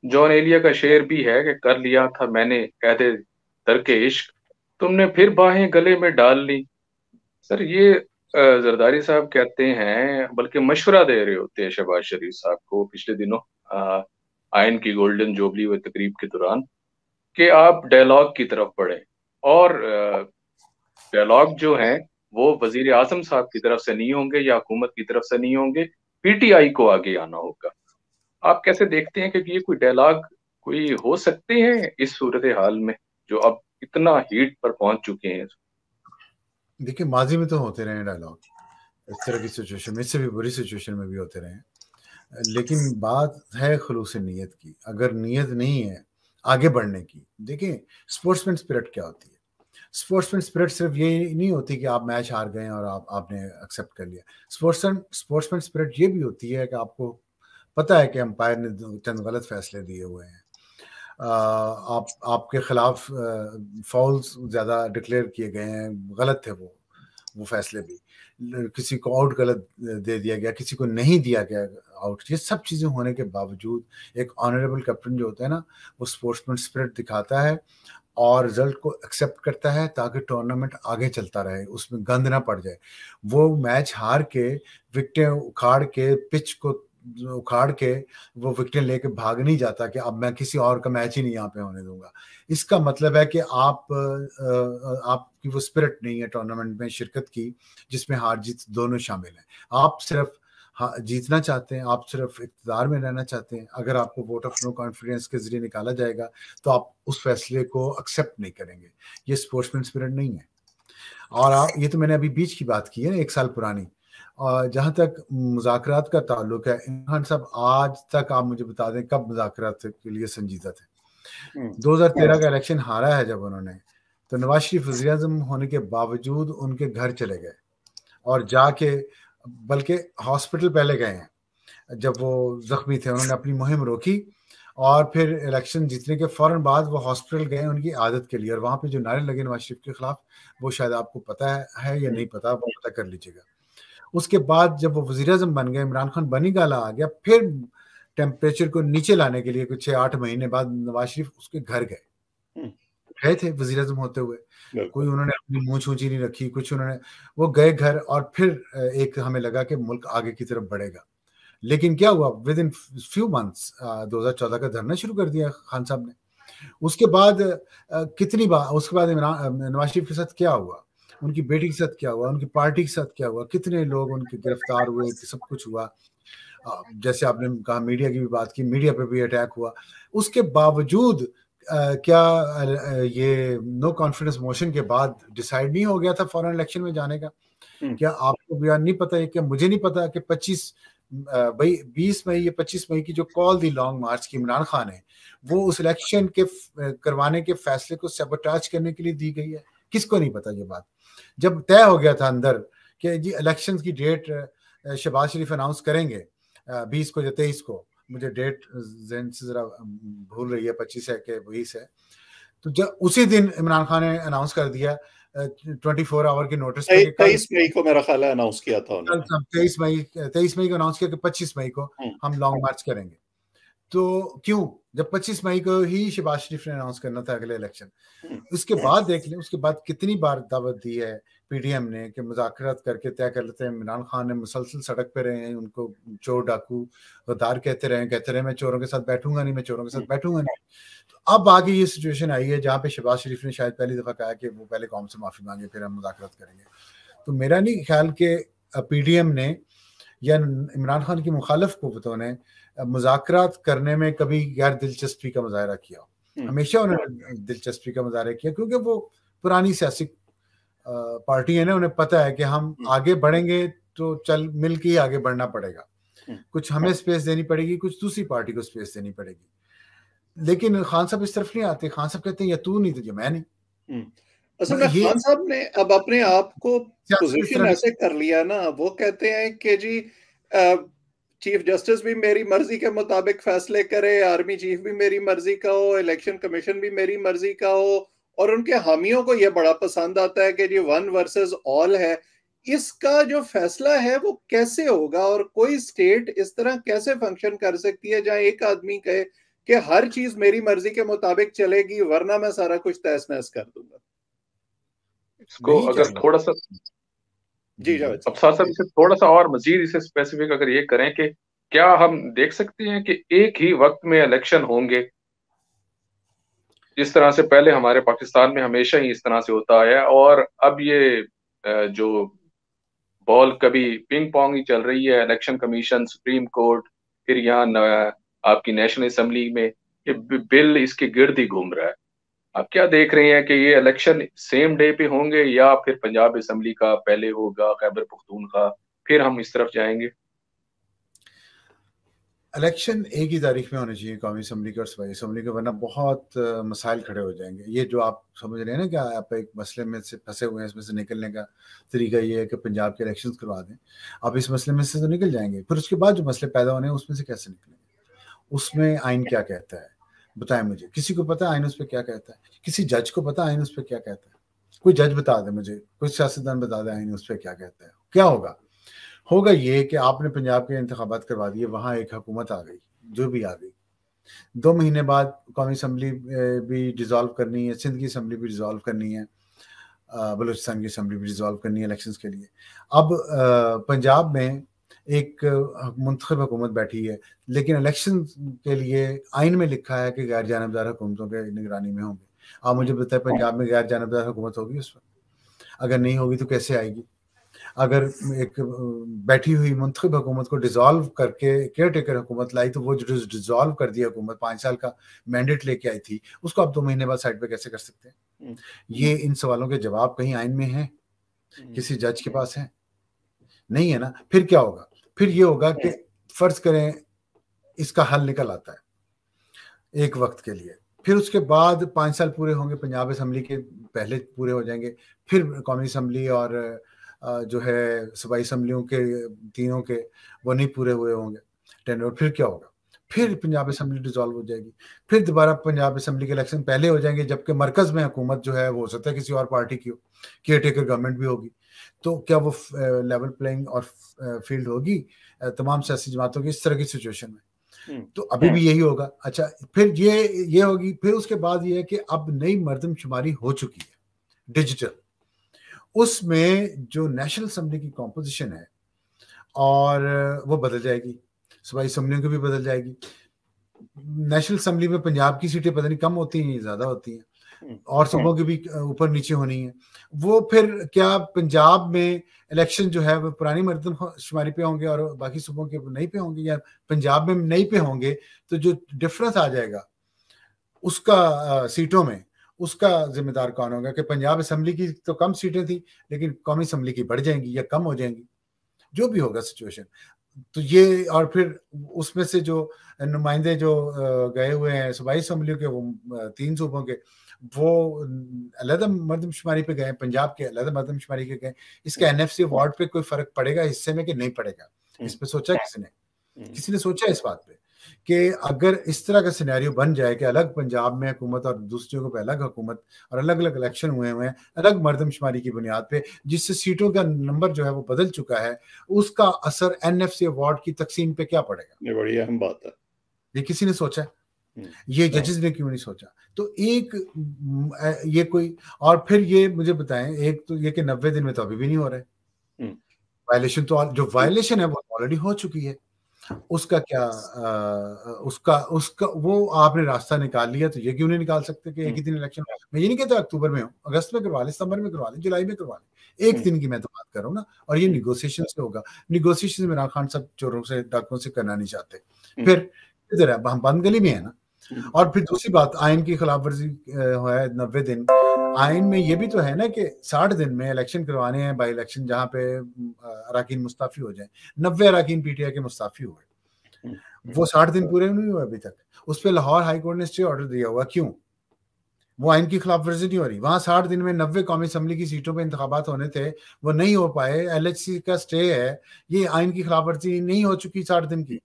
جون ایلیا کا شعر بھی ہے کہ کر لیا تھا میں نے قید ترک عشق، تم نے پھر باہیں گلے میں ڈال لی. سر یہ زرداری صاحب کہتے ہیں، بلکہ مشورہ دے رہے ہوتے ہیں شہباز شریف صاحب کو پچھلے دنوں آئین کی گولڈن جوبلی و تقریب کے دوران، کہ آپ ڈائلاگ کی طرف بڑھیں. اور ڈائلاگ جو ہیں وہ وزیر اعظم صاحب کی طرف سے نہیں ہوں گے یا حکومت کی طرف سے نہیں ہوں گے، پی ٹی آئی کو آگے آنا ہوگا. آپ کیسے دیکھتے ہیں کہ یہ کوئی ڈائلاگ کوئی ہو سکتے ہیں اس صورتحال میں جو اب اتنا ہیٹ پر پہنچ چکے ہیں؟ دیکھیں ماضی میں تو ہوتے رہے ہیں ڈائلاگ اس طرح کی سچویشن میں، اس سے بھی بری سچویشن میں بھی ہوتے رہے ہیں، لیکن بات ہے خلوص نیت کی. اگر نیت نہیں ہے آگے بڑھنے کی، دیکھیں اسپورٹس مین اسپرٹ کیا ہوتی ہے. اسپورٹس مین اسپرٹ صرف یہ نہیں ہوتی کہ آپ میچ ہار گئے اور آپ نے ایکسیپٹ کر لیا. اسپورٹس مین اسپرٹ یہ بھی ہوتی ہے کہ آپ کو پتہ ہے کہ امپائر نے چند غلط فیصلے دیے ہوئے ہیں، آپ کے خلاف فاؤلز زیادہ ڈکلیئر کیے گئے ہیں، غلط تھے وہ فیصلے بھی، کسی کو آؤٹ غلط دے دیا گیا، کسی کو نہیں دیا گیا آؤٹ. یہ سب چیزیں ہونے کے باوجود ایک آنریبل کیپٹن جو ہوتا ہے نا، وہ اسپورٹس مین اسپرٹ دکھاتا ہے اور رزلٹ کو ایکسیپٹ کرتا ہے تاکہ ٹورنامنٹ آگے چلتا رہے، اس میں گند نہ پڑ جائے. وہ میچ ہار کے وکٹیں اکھاڑ کے پچ کو اکھاڑ کے وہ وکٹیں لے کے بھاگ نہیں جاتا کہ اب میں کسی اور کا میچ ہی نہیں یہاں پہ ہونے دوں گا. اس کا مطلب ہے کہ آپ کی وہ اسپرٹ نہیں ہے ٹورنامنٹ میں شرکت کی جس میں ہار جیت دونوں شامل ہیں. آپ صرف جیتنا چاہتے ہیں، آپ صرف اقتدار میں رہنا چاہتے ہیں. اگر آپ کو ووٹ آف نو کانفیڈنس کے ذریعے نکالا جائے گا تو آپ اس فیصلے کو ایکسیپٹ نہیں کریں گے. یہ اسپورٹس مین اسپرٹ نہیں ہے. اور یہ تو میں نے ابھی بیچ کی بات کی ہے نا، 1 سال پرانی. اور جہاں تک مذاکرات کا تعلق ہے، عمران خان صاحب آج تک آپ مجھے بتا دیں کب مذاکرات کے لیے سنجیدہ تھے. 2013 کا الیکشن ہارا ہے جب انہوں نے، تو نواز شریف وزیر اعظم ہونے کے باوجود ان کے گھر چلے گئے اور جا کے، بلکہ ہاسپٹل پہلے گئے ہیں جب وہ زخمی تھے، انہوں نے اپنی مہم روکی اور پھر الیکشن جیتنے کے فوراً بعد وہ ہاسپٹل گئے ان کی عادت کے لیے. اور وہاں پہ جو نعرے لگے نواز شریف کے خلاف، وہ شاید آپ کو پتہ ہے یا نہیں پتہ، وہ پتہ کر لیجیے گا. اس کے بعد جب وہ وزیر اعظم بن گئے، عمران خان بنی گالا آ گیا، پھر ٹیمپریچر کو نیچے لانے کے لیے کچھ 6-8 مہینے بعد نواز شریف اس کے گھر گئے تھے وزیر اعظم ہوتے ہوئے. کوئی انہوں نے اپنی مونچھ اونچی نہیں رکھی، کچھ انہوں نے، وہ گئے گھر اور پھر ایک ہمیں لگا کہ ملک آگے کی طرف بڑھے گا. لیکن کیا ہوا، ود ان فیو منتھس 2014 کا دھرنا شروع کر دیا خان صاحب نے. اس کے بعد کتنی بار، اس کے بعد نواز شریف کے ساتھ کیا ہوا، ان کی بیٹی کے ساتھ کیا ہوا، ان کی پارٹی کے ساتھ کیا ہوا، کتنے لوگ ان کے گرفتار ہوئے، سب کچھ ہوا. جیسے آپ نے کہا میڈیا کی بھی بات کی، میڈیا پہ بھی اٹیک ہوا. اس کے باوجود کیا یہ نو کانفیڈنس موشن کے بعد ڈیسائیڈ نہیں ہو گیا تھا فورن الیکشن میں جانے کا؟ کیا آپ کو بھی نہیں پتا ہے کہ مجھے نہیں پتا کہ 20 مئی یا 25 مئی کی جو کال دی لانگ مارچ کی عمران خان ہے، وہ اس الیکشن کے کروانے کے فیصلے کو سیبوٹاج کرنے کے لیے دی گئی ہے؟ کس کو نہیں پتا یہ بات؟ جب طے ہو گیا تھا اندر کہ جی الیکشن کی ڈیٹ شہباز شریف اناؤنس کریں گے 20 کو یا 23 کو، مجھے ڈیٹ ذہن سے ذرا بھول رہی ہے، 25 ہے کہ 20 ہے، تو جب اسی دن عمران خان نے اناؤنس کر دیا 24 آور کے نوٹس پہ کہ 23 مئی کو میرا خیال ہے اناؤنس کیا تھا انہوں نے، 23 مئی کو اناؤنس کیا کہ 25 مئی کو ہم لانگ مارچ کریں گے. تو کیوں، جب 25 مئی کو ہی شہباز شریف نے اناؤنس کرنا تھا اگلے الیکشن. اس کے بعد دیکھ لیں، اس کے بعد کتنی بار دعوت دی ہے پی ڈی ایم نے کہ مذاکرات کر کے طے کر لیتے ہیں. عمران خان نے مسلسل سڑک پہ رہے ہیں، ان کو چور ڈاکو غدار کہتے رہے میں چوروں کے ساتھ بیٹھوں گا نہیں، میں چوروں کے ساتھ بیٹھوں گا نہیں. تو اب آگے یہ سچویشن آئی ہے جہاں پہ شہباز شریف نے شاید پہلی دفعہ کہا کہ وہ پہلے قوم سے معافی مانگے پھر ہم مذاکرات کریں گے. تو میرا نہیں خیال کہ پی ڈی ایم نے یا عمران خان کی مخالف قوتوں نے مذاکرات کرنے میں کبھی غیر دلچسپی کا مظاہرہ کیا ہو. ہمیشہ انہوں نے دلچسپی کا مظاہرہ کیا، کیونکہ وہ پرانی سیاسی پارٹی ہے نا، انہیں پتہ ہے کہ ہم آگے بڑھیں گے تو چل مل کے ہی آگے بڑھنا پڑے گا، کچھ ہمیں سپیس دینی پڑے گی، کچھ دوسری پارٹی کو سپیس دینی پڑے گی. لیکن خان صاحب اس طرف نہیں آتے. خان صاحب کہتے ہیں یا تو نہیں تو یا میں نہیں. اصل میں خان صاحب نے اب اپنے آپ کو پوزیشن ایسے کر لیا نا، وہ کہتے ہیں کہ جی چیف جسٹس بھی میری مرضی کے مطابق فیصلے کرے، آرمی چیف بھی میری مرضی کا ہو، الیکشن کمیشن بھی میری مرضی کا ہو، اور ان کے حامیوں کو یہ بڑا پسند آتا ہے کہ جی ون ورسز آل ہے. اس کا جو فیصلہ ہے وہ کیسے ہوگا، اور کوئی سٹیٹ اس طرح کیسے فنکشن کر سکتی ہے جہاں ایک آدمی کہے کہ ہر چیز میری مرضی کے مطابق چلے گی ورنہ میں سارا کچھ تہس نہس کر دوں گا. اس کو اگر تھوڑا سا جی جاوید اب ساتھ اسے تھوڑا سا اور مزید اسے اسپیسیفک اگر یہ کریں کہ کیا ہم دیکھ سکتے ہیں کہ ایک ہی وقت میں الیکشن ہوں گے، جس طرح سے پہلے ہمارے پاکستان میں ہمیشہ ہی اس طرح سے ہوتا ہے، اور اب یہ جو بال کبھی پنگ پونگ ہی چل رہی ہے، الیکشن کمیشن، سپریم کورٹ، پھر یہاں آپ کی نیشنل اسمبلی میں یہ بل اس کے گرد ہی گھوم رہا ہے. آپ کیا دیکھ رہے ہیں کہ یہ الیکشن سیم ڈے پہ ہوں گے یا پھر پنجاب اسمبلی کا پہلے ہوگا، خیبر پختونخوا، پھر ہم اس طرف جائیں گے؟ الیکشن ایک ہی تاریخ میں ہونا چاہیے، قومی اسمبلی کا اور صوبائی اسمبلی کا، ورنہ بہت مسائل کھڑے ہو جائیں گے. یہ جو آپ سمجھ رہے ہیں نا کہ آپ ایک مسئلے میں سے پھنسے ہوئے ہیں، اس میں سے نکلنے کا طریقہ یہ ہے کہ پنجاب کے الیکشنز کروا دیں. آپ اس مسئلے میں سے تو نکل جائیں گے، پھر اس کے بعد جو مسئلے پیدا ہونے ہیں اس میں سے کیسے نکلیں گے؟ اس میں آئین کیا کہتا ہے بتائیں مجھے. کسی کو پتا آئین اس پہ کیا کہتا ہے؟ کسی جج کو پتا آئین اس پہ کیا کہتا ہے؟ کوئی جج بتا دے مجھے، کوئی سیاستدان بتا دے آئین اس پہ کیا کہتا ہے. کیا ہوگا یہ کہ آپ نے پنجاب کے انتخابات کروا دیے، وہاں ایک حکومت آ گئی، جو بھی آ گئی. 2 مہینے بعد قومی اسمبلی بھی ڈیزالو کرنی ہے، سندھ کی اسمبلی بھی ڈیزالو کرنی ہے، بلوچستان کی اسمبلی بھی ڈیزالو کرنی ہے الیکشنز کے لیے. اب پنجاب میں ایک منتخب حکومت بیٹھی ہے، لیکن الیکشن کے لیے آئین میں لکھا ہے کہ غیر جانبدار حکومتوں کے نگرانی میں ہوں گے. آپ مجھے بتائیں پنجاب میں غیر جانبدار حکومت ہوگی اس وقت؟ اگر نہیں ہوگی تو کیسے آئے گی؟ اگر ایک بیٹھی ہوئی منتخب حکومت کو ڈیزالو کر کے کیئر ٹیکر حکومت لائی تو وہ جو ڈیزالو کر دی حکومت 5 سال کا مینڈیٹ لے کے آئی تھی، اس کو آپ 2 مہینے بعد سائڈ پہ کیسے کر سکتے ہیں؟ یہ ان سوالوں کے جواب کہیں آئین میں ہیں؟ کسی جج کے پاس ہیں؟ نہیں ہے نا. پھر کیا ہوگا؟ پھر یہ ہوگا کہ فرض کریں اس کا حل نکل آتا ہے ایک وقت کے لیے، پھر اس کے بعد 5 سال پورے ہوں گے، پنجاب اسمبلی کے پہلے پورے ہو جائیں گے، پھر قومی اسمبلی اور جو ہے صوبائی اسمبلیوں کے تینوں کے وہ نہیں پورے ہوئے ہوں گے ٹینور. پھر کیا ہوگا؟ پھر پنجاب اسمبلی ڈیزالو ہو جائے گی، پھر دوبارہ پنجاب اسمبلی کے الیکشن پہلے ہو جائیں گے، جبکہ مرکز میں حکومت جو ہے وہ ہو سکتا ہے کسی اور پارٹی کی ہو، کیئر ٹیکر گورنمنٹ بھی ہوگی. تو کیا وہ لیول پلینگ اور فیلڈ ہوگی تمام سیاسی جماعتوں کی اس طرح کی سچویشن میں؟ تو ابھی بھی یہی ہوگا. اچھا پھر یہ ہوگی. پھر اس کے بعد یہ ہے کہ اب نئی مردم شماری ہو چکی ہے ڈیجیٹل، اس میں جو نیشنل اسمبلی کی کمپوزیشن ہے اور وہ بدل جائے گی، صوبائی اسمبلیوں کی بھی بدل جائے گی. نیشنل اسمبلی میں پنجاب کی سیٹیں پتہ نہیں کم ہوتی ہیں، زیادہ ہوتی ہیں، اور صوبوں کی بھی اوپر نیچے ہونی ہیں. وہ پھر کیا پنجاب میں الیکشن جو ہے وہ پرانی مردم شماری پہ ہوں گے اور باقی صوبوں کے نئی پہ ہوں گے، یا پنجاب میں نئی پہ ہوں گے؟ تو جو ڈفرنس آ جائے گا اس کا سیٹوں میں، اس کا ذمہ دار کون ہوگا؟ کہ پنجاب اسمبلی کی تو کم سیٹیں تھیں لیکن قومی اسمبلی کی بڑھ جائیں گی یا کم ہو جائیں گی، جو بھی ہوگا سچویشن. تو یہ، اور پھر اس میں سے جو نمائندے جو گئے ہوئے ہیں صوبائی اسمبلیوں کے، وہ 3 صوبوں کے، وہ علیحدہ مردم شماری پہ گئے، پنجاب کے علیحدہ مردم شماری کے گئے. اس کا NFC وارڈ پہ کوئی فرق پڑے گا حصے میں کہ نہیں پڑے گا؟ اس پہ سوچا کسی نے سوچا اس بات پہ کہ اگر اس طرح کا سینیریو بن جائے کہ الگ پنجاب میں حکومت اور دوسری جگہوں پہ الگ حکومت اور الگ الگ الیکشن ہوئے ہیں الگ مردم شماری کی بنیاد پہ، جس سے سیٹوں کا نمبر جو ہے وہ بدل چکا ہے، اس کا اثر NFC وارڈ کی تقسیم پہ کیا پڑے گا؟ یہ بڑی اہم بات ہے. یہ کسی نے سوچا؟ یہ ججز نے کیوں نہیں سوچا؟ تو ایک یہ کوئی، اور پھر یہ مجھے بتائیں، ایک تو یہ کہ 90 دن میں تو ابھی بھی نہیں ہو رہے وائلیشن، تو جو وائلیشن ہے وہ آلریڈی ہو چکی ہے. اس کا کیا، اس کا وہ آپ نے راستہ نکال لیا، تو یہ کیوں نہیں نکال سکتے کہ ایک ہی دن الیکشن؟ میں یہ نہیں کہتا اکتوبر میں ہو، اگست میں کروا لیں، ستمبر میں کروا لیں، جولائی میں کروا لیں، ایک دن کی میں تو بات کر رہا ہوں نا. اور یہ نیگوسیشن سے ہوگا. نیگوسیشن عمران خان صاحب چوروں سے ڈاکوں سے کرنا نہیں چاہتے. پھر ادھر ہے، ہم بند گلی میں ہیں نا. اور پھر دوسری بات، آئین کی خلاف ورزی ہے 90 دن. آئین میں یہ بھی تو ہے نا کہ 60 دن میں الیکشن کروانے ہیں، بائی الیکشن، جہاں پہ اراکین مستعفی ہو جائیں. 90 اراکین PTI کے مستعفی ہوئے، وہ 60 دن پورے نہیں ہوئے ابھی تک. اس پہ لاہور ہائی کورٹ نے اسٹے آرڈر دیا ہوا. کیوں؟ وہ آئین کی خلاف ورزی نہیں ہو رہی. وہاں 60 دن میں 90 قومی اسمبلی کی سیٹوں پہ انتخابات ہونے تھے، وہ نہیں ہو پائے. LHC کا اسٹے ہے. یہ آئین کی خلاف ورزی نہیں ہو چکی 60 دن کی؟